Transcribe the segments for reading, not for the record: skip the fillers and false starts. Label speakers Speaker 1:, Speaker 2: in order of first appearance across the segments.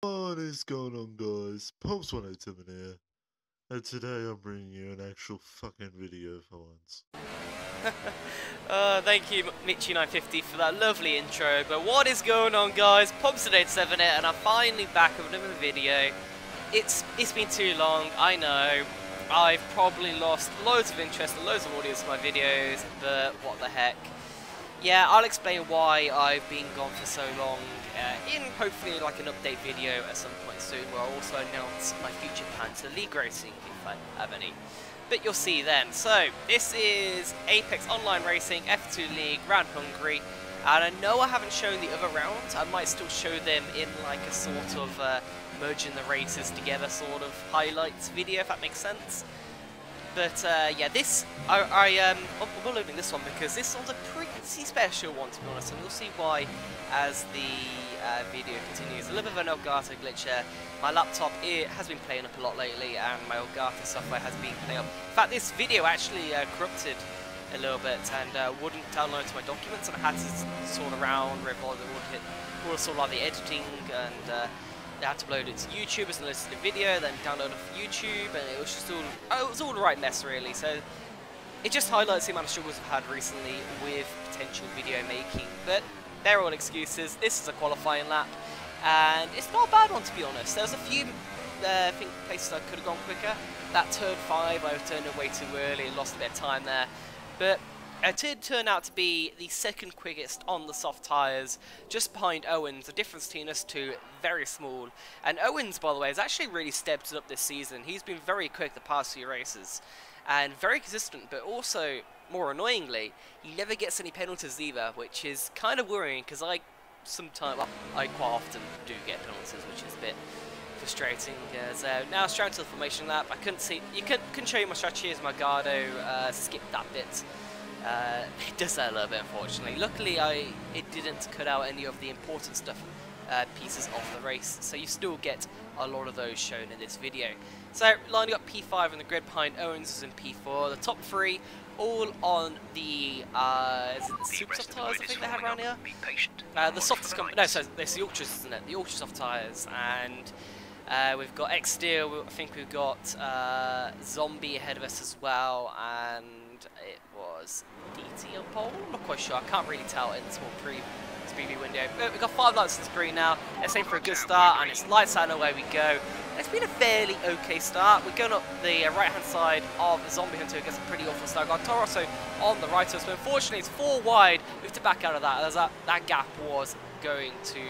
Speaker 1: What is going on, guys? Pops187 here, and today I'm bringing you an actual fucking video for once.
Speaker 2: Thank you, Mitchy950, for that lovely intro. But what is going on, guys? Pops187 here, and I'm finally back with another video. It's been too long, I know. I've probably lost loads of interest and loads of audience to my videos, but what the heck. Yeah, I'll explain why I've been gone for so long in hopefully like an update video at some point soon, where I'll also announce my future plans for league racing, if I have any. But you'll see then. So, this is Apex Online Racing F2 League round Hungary, and I know I haven't shown the other rounds. I might still show them in like a sort of merging the races together sort of highlights video, if that makes sense. But yeah, this I'm uploading this one because this one's a pretty special one, to be honest, and you'll see why as the video continues. A little bit of an Elgato glitch here. My laptop has been playing up a lot lately, and my Elgato software has been playing up. In fact, this video actually corrupted a little bit and wouldn't download to my documents, and I had to sort around, revolve it, would hit all sort of like the editing, and I had to upload it to YouTube as a listed video, then download it for YouTube, and it was just all, it was all the right mess really. So it just highlights the amount of struggles I've had recently with potential video making, but they're all excuses. This is a qualifying lap, and it's not a bad one, to be honest. There was a few I think places I could have gone quicker. That turn 5, I turned it way too early and lost a bit of time there, but it did turn out to be the second quickest on the soft tyres, just behind Owens. The difference between us two, very small. And Owens, by the way, has actually really stepped it up this season. He's been very quick the past few races, and very consistent, but also, more annoyingly, he never gets any penalties either, which is kind of worrying, because I quite often do get penalties, which is a bit frustrating. So now straight to the formation lap. I couldn't see, couldn't show you my strategy as my Gardo skipped that bit. It does that a little bit, unfortunately. Luckily, it didn't cut out any of the important stuff, pieces of the race, so you still get a lot of those shown in this video. So, lining up P5 on the grid behind Owens is in P4. The top three, all on the, is it the super soft tyres I think they have around here? The softest, no, so it's the Ultras, isn't it? The Ultra soft tyres, and we've got X-Steel, I think we've got Zombie ahead of us as well, and it was DT on pole? I'm not quite sure, I can't really tell in the small preview window. But we've got 5 lights on the screen now. Let's aim for a good start, and it's lights out and away we go. It's been a fairly okay start. We're going up the right-hand side of the Zombie Hunter, who gets a pretty awful start. Got Torosso on the right of us, but unfortunately it's 4 wide. We have to back out of that, as that gap was going to...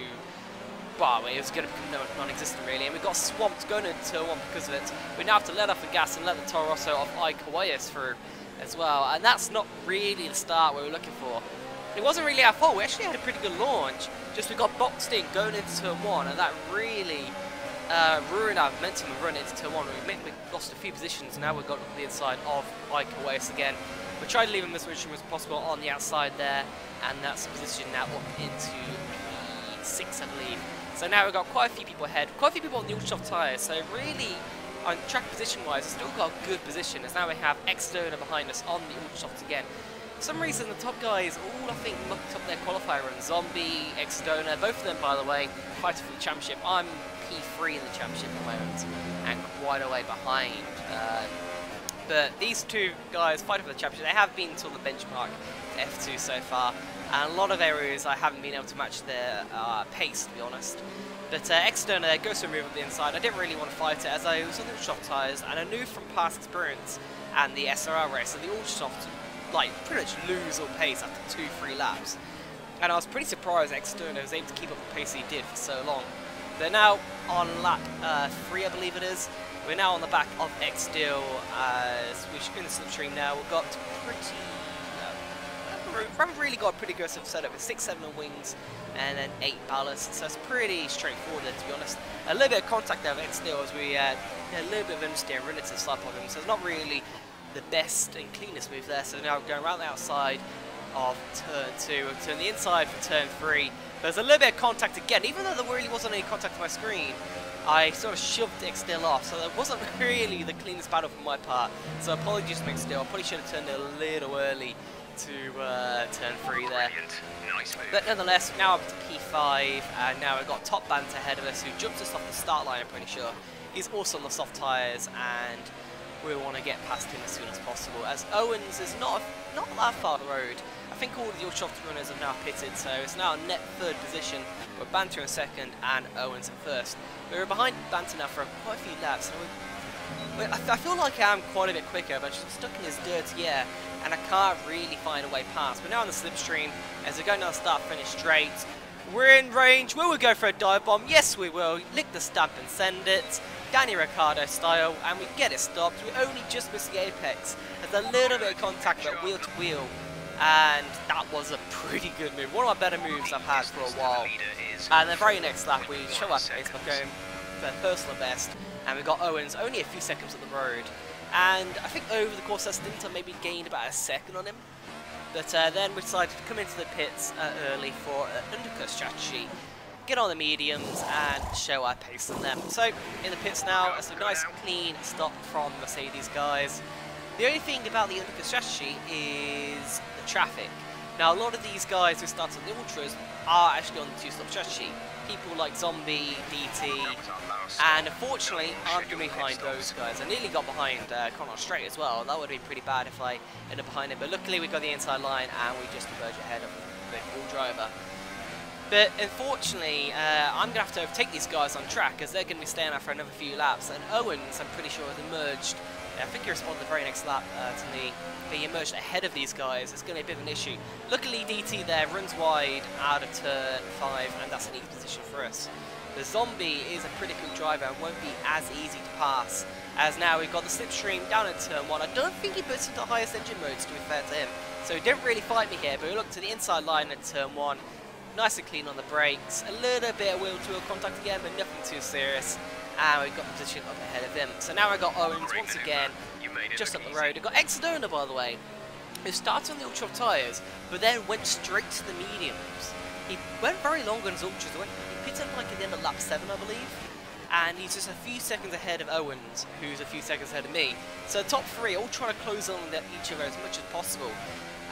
Speaker 2: well, it was going to become non-existent really, and we got swamped going into turn 1 because of it. We now have to let off the gas and let the Torosso of Ike through as well, and that's not really the start we were looking for. It wasn't really our fault. We actually had a pretty good launch, just we got boxed in going into turn 1, and that really ruined our momentum of running into turn 1. We lost a few positions, and now we've got up the inside of Ike again. We tried to leave him as much as possible on the outside there, and that's the position now up into P6, I believe. So now we've got quite a few people ahead, quite a few people on the ultra soft tyres, so really, on track position-wise, we've still got a good position, as now we have Externa behind us on the ultra softs again. For some reason, the top guys all, I think, mucked up their qualifier run. Zombie, Externa, both of them, by the way, fighting for the championship. I'm P3 in the championship at the moment, and quite a way behind. But these two guys fighting for the championship, they have been to the benchmark F2 so far, and a lot of areas I haven't been able to match their pace, to be honest. But Externa goes to a move up the inside. I didn't really want to fight it, as I was on the soft tyres, and I knew from past experience and the SRR race that the ultra soft like pretty much lose all pace after 2-3 laps. And I was pretty surprised Externa was able to keep up the pace he did for so long. They're now on lap 3, I believe it is. We're now on the back of X-Steel, we're in the slipstream now. We've got pretty... we haven't really got a pretty aggressive setup with 6-7 on wings and then 8 ballast, so it's pretty straightforward there, to be honest. A little bit of contact there with X-Steel as we a little bit of understeer and relative slap on him, so it's not really the best and cleanest move there. So now we're going around the outside of turn 2, we'll turn the inside for turn 3. There's a little bit of contact again, even though there really wasn't any contact on my screen. I sort of shoved X-Steel off, so that wasn't really the cleanest battle from my part. So apologies to X-Steel, I probably should have turned it a little early to turn 3 there. But nonetheless, now up to P5, and now we've got top banter ahead of us who jumps us off the start line, I'm pretty sure. He's also on the soft tyres, and we want to get past him as soon as possible, as Owens is not that far the road. I think all the Ultra runners have now pitted, so it's now a net third position, with Banter in second and Owens in first. We were behind Banter now for quite a few laps, and I feel like I am quite a bit quicker, but I'm just stuck in this dirty air, and I can't really find a way past. We're now on the slipstream, as we're going down the start-finish straight. We're in range. Will we go for a dive bomb? Yes, we will. Lick the stamp and send it. Danny Ricciardo style, and we get it stopped. We only just missed the apex. There's a little bit of contact, but wheel to wheel. And that was a pretty good move. One of my better moves I've had for a while. And the very next lap, we show our pace by going for personal best. And we got Owens only a few seconds on the road. And I think over the course of that stint, I maybe gained about a second on him. But then we decided to come into the pits early for an undercut strategy. Get on the mediums and show our pace on them. So in the pits now, it's a nice clean stop from Mercedes guys. The only thing about the undercut strategy is the traffic. Now a lot of these guys who start on the ultras are actually on the two-stop strategy. People like Zombie, DT, and unfortunately aren't going to be behind those guys. I nearly got behind Connor Straight as well. That would have been pretty bad if I ended up behind him. But luckily we got the inside line and we just emerged ahead of the full driver. But unfortunately, I'm going to have to overtake these guys on track as they're going to be staying out for another few laps. And Owens, I'm pretty sure, has emerged. I think he responded the very next lap to me. But he emerged ahead of these guys. It's going to be a bit of an issue. Luckily, DT there runs wide out of turn 5, and that's an easy position for us. The Zombie is a pretty good driver and won't be as easy to pass. As now we've got the slipstream down in turn 1. I don't think he puts into the highest engine modes, to be fair to him. So he didn't really fight me here, but we look to the inside line at turn 1. Nice and clean on the brakes, a little bit of wheel-to-wheel contact again, but nothing too serious. And we've got the position up ahead of him. So now we've got Owens once again, just up the road. We've got Exodona, by the way, who started on the ultra tyres, but then went straight to the mediums. He went very long on his ultras. He pitted like at the end of lap 7, I believe. And he's just a few seconds ahead of Owens, who's a few seconds ahead of me. So the top 3 all trying to close on each other as much as possible.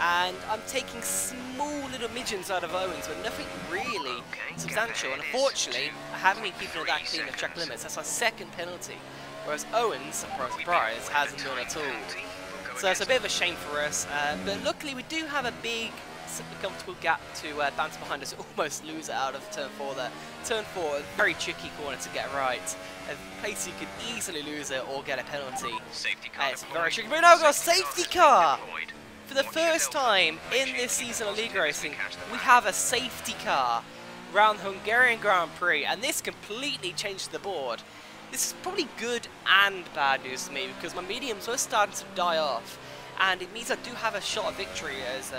Speaker 2: And I'm taking small little midgeons out of Owens, but nothing really substantial. And unfortunately, I haven't been keeping it that clean of track limits. That's our second penalty. Whereas Owens, surprise, surprise, hasn't done at all. So it's a bit of a shame for us. But luckily, we do have a big, comfortable gap to Banter behind us. Almost lose it out of turn 4 there. Turn 4, a very tricky corner to get right. A place you could easily lose it or get a penalty. It's very tricky. But now we've got a safety car! For the first time in this season of League Racing, we have a safety car around the Hungarian Grand Prix, and this completely changed the board. This is probably good and bad news to me, because my mediums were starting to die off, and it means I do have a shot of victory, as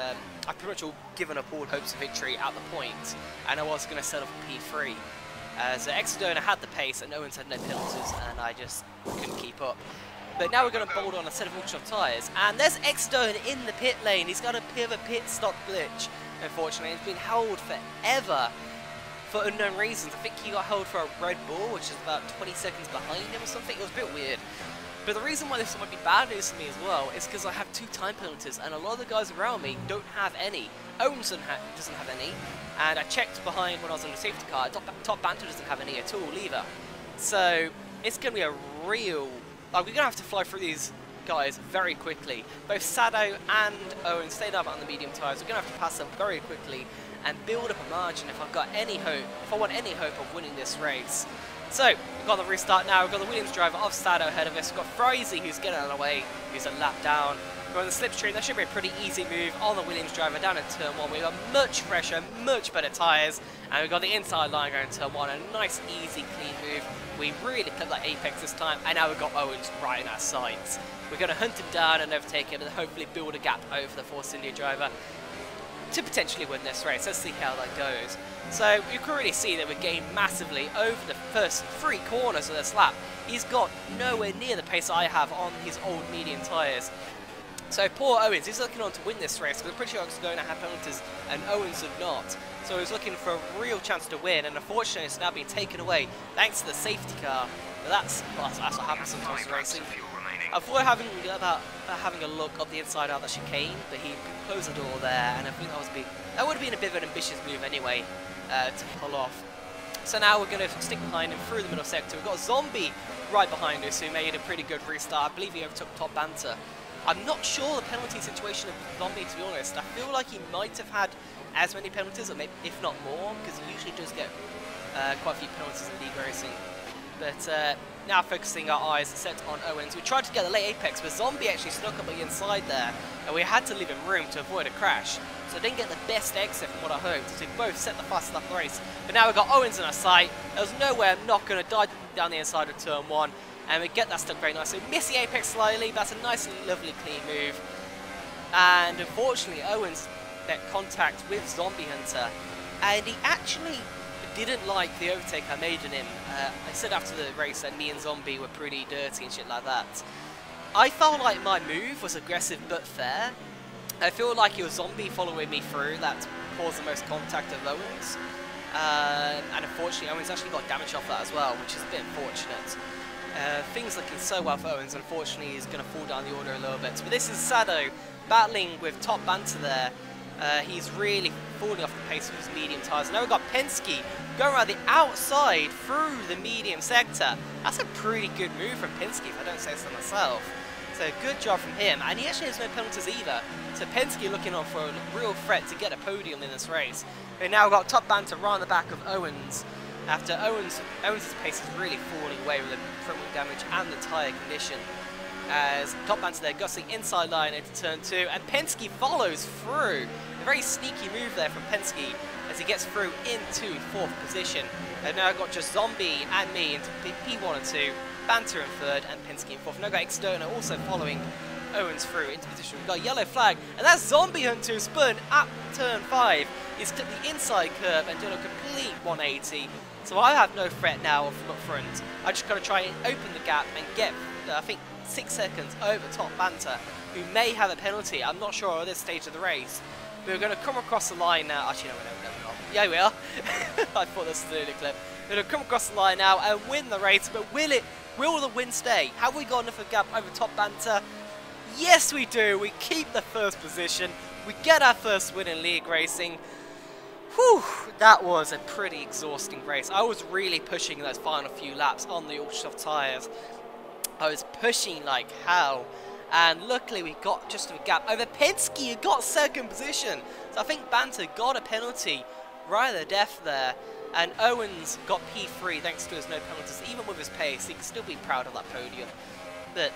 Speaker 2: I've pretty much given up all hopes of victory at the point, and I was going to settle for P3. As Exodona had the pace, and Owens had no penalties, and I just couldn't keep up. But now we're going to bolt on a set of ultra tyres, and there's Exodona in the pit lane. He's got a bit of a pit stop glitch, unfortunately. He's been held forever for unknown reasons. I think he got held for a Red Bull, which is about 20 seconds behind him or something. It was a bit weird. But the reason why this might be bad news to me as well is because I have 2 time penalties, and a lot of the guys around me don't have any. Owens doesn't have any, and I checked behind when I was on the safety car. Top Banter doesn't have any at all either. So it's going to be a real... we're going to have to fly through these guys very quickly. Both Sado and Owen stayed up on the medium tyres. We're going to have to pass them very quickly and build up a margin if I've got any hope, if I want any hope of winning this race. So, we've got the restart now. We've got the Williams driver of Sado ahead of us. We've got Frizy who's getting out of the way, who's a lap down. We're on the slipstream. That should be a pretty easy move on the Williams driver down in turn 1. We've got much fresher, much better tyres. And we've got the inside line going to turn 1. A nice, easy, clean move. We really clipped that apex this time. And now we've got Owens right in our sights. We're going to hunt him down and overtake him and hopefully build a gap over the Force India driver to potentially win this race. Let's see how that goes. So you can already see that we gained massively over the first 3 corners of this lap. He's got nowhere near the pace I have on his old medium tyres. So poor Owens, he's looking on to win this race, because I'm pretty sure he's going to have penalties and Owens did not. So he's looking for a real chance to win, and unfortunately it's now been taken away thanks to the safety car. But that's what happens sometimes in racing. I thought about having a look up the inside out that chicane, but he closed the door there, and I think that would have been a bit of an ambitious move anyway to pull off. So now we're going to stick behind him through the middle sector. We've got a zombie right behind us who made a pretty good restart. I believe he overtook Top Banter. I'm not sure the penalty situation of Zombie, to be honest. I feel like he might have had as many penalties, or maybe, if not more, because he usually does get quite a few penalties in league racing. But now focusing our eyes set on Owens. We tried to get the late apex, but Zombie actually snuck up the inside there, and we had to leave him room to avoid a crash. So I didn't get the best exit from what I hoped. So we both set the fastest lap of the race. But now we've got Owens in our sight. There was no way I'm not going to dive down the inside of turn 1. And we get that stuck very nicely. We miss the apex slightly, but that's a nice and lovely clean move. And unfortunately, Owens met contact with Zombie Hunter. And he actually didn't like the overtake I made in him. I said after the race that me and Zombie were pretty dirty and shit like that. I felt like my move was aggressive but fair. I feel like it was Zombie following me through that caused the most contact of Owens. And unfortunately, Owens actually got damage off that as well, which is a bit unfortunate. Things looking so well for Owens, unfortunately he's going to fall down the order a little bit. But this is Sado battling with Top Banter there. He's really falling off the pace of his medium tyres. Now we've got Penske going around the outside through the medium sector. That's a pretty good move from Penske, if I don't say so myself. So good job from him, and he actually has no penalties either. So Penske looking on for a real threat to get a podium in this race. But now we've got Top Banter right on the back of Owens. After Owens' pace is really falling away with the front wing damage and the tyre condition. As Top Banter there gussing inside line into turn 2, and Penske follows through. A very sneaky move there from Penske as he gets through into 4th position. And now I've got just Zombie and me into P1 and 2, Banter in 3rd, and Penske in 4th. Now I've got Externa also following Owens through into position. We've got a yellow flag, and that's Zombie Hunter who spun at turn 5. He's clipped the inside curve and done a complete 180. So I have no threat now from up front. I just got to try and open the gap and get, I think, 6 seconds over Top Banter, who may have a penalty. I'm not sure at this stage of the race. But we're going to come across the line now. Actually, no, we're not. Yeah, we are. I thought this was the early clip. We're going to come across the line now and win the race. But will the win stay? Have we got enough of a gap over Top Banter? Yes, we do. We keep the 1st position. We get our first win in league racing. Whew, that was a pretty exhausting race. I was really pushing those final few laps on the ultra soft tyres. I was pushing like hell. And luckily we got just a gap over Penske, who got 2nd position. So I think Banter got a penalty right at the death there. And Owens got P3 thanks to his no penalties. Even with his pace, he can still be proud of that podium. But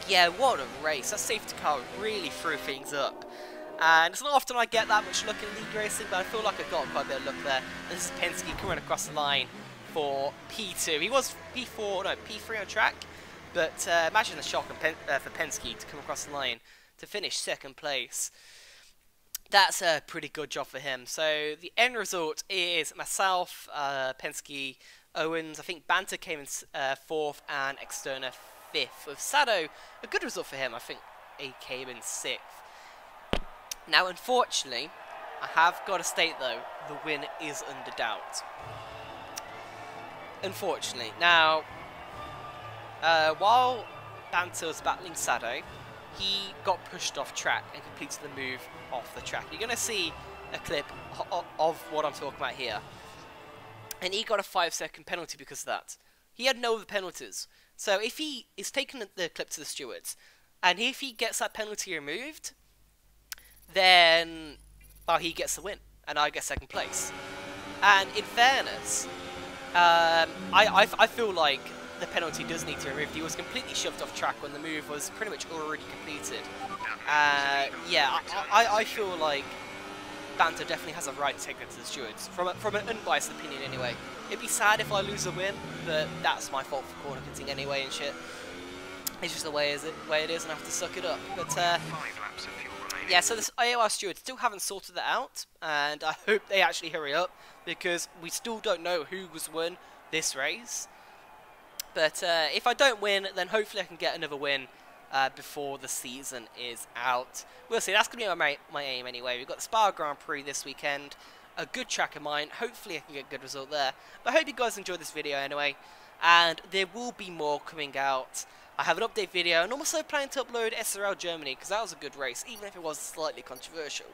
Speaker 2: yeah, what a race. That safety car really threw things up. And it's not often I get that much luck in league racing, but I feel like I got quite a bit of luck there. This is Penske coming across the line for P2. He was P3 on track, but imagine the shock for Penske to come across the line to finish 2nd place. That's a pretty good job for him. So the end result is myself, Penske, Owens. I think Banter came in 4th and Externa 5th. With Sado, a good result for him. I think he came in 6th. Now, unfortunately, I have got to state, though, the win is under doubt. Unfortunately. Now, while Banter was battling Sado, he got pushed off track and completed the move off the track. You're going to see a clip of what I'm talking about here. And he got a 5-second penalty because of that. He had no other penalties. So if he is taking the clip to the stewards, and if he gets that penalty removed, then, well, he gets the win, and I get 2nd place. And in fairness, I feel like the penalty does need to be removed. He was completely shoved off track when the move was pretty much already completed. Yeah, I feel like Banter definitely has a right to take that to the stewards, from an unbiased opinion anyway. It'd be sad if I lose a win, but that's my fault for corner cutting anyway and shit. It's just the way it is, and I have to suck it up. But yeah, so this AOR stewards still haven't sorted that out, and I hope they actually hurry up, because we still don't know who was won this race. But if I don't win, then hopefully I can get another win before the season is out. We'll see. That's going to be my aim anyway. We've got the Spa Grand Prix this weekend. A good track of mine. Hopefully I can get a good result there. But I hope you guys enjoyed this video anyway. And there will be more coming out I have an update video, and also planning to upload SRL Germany, because that was a good race, even if it was slightly controversial.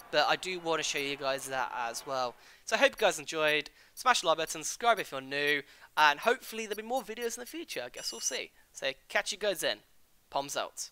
Speaker 2: But I do want to show you guys that as well. So I hope you guys enjoyed. Smash the like button, subscribe if you're new, and hopefully there'll be more videos in the future. I guess we'll see. So catch you guys then. Palms out.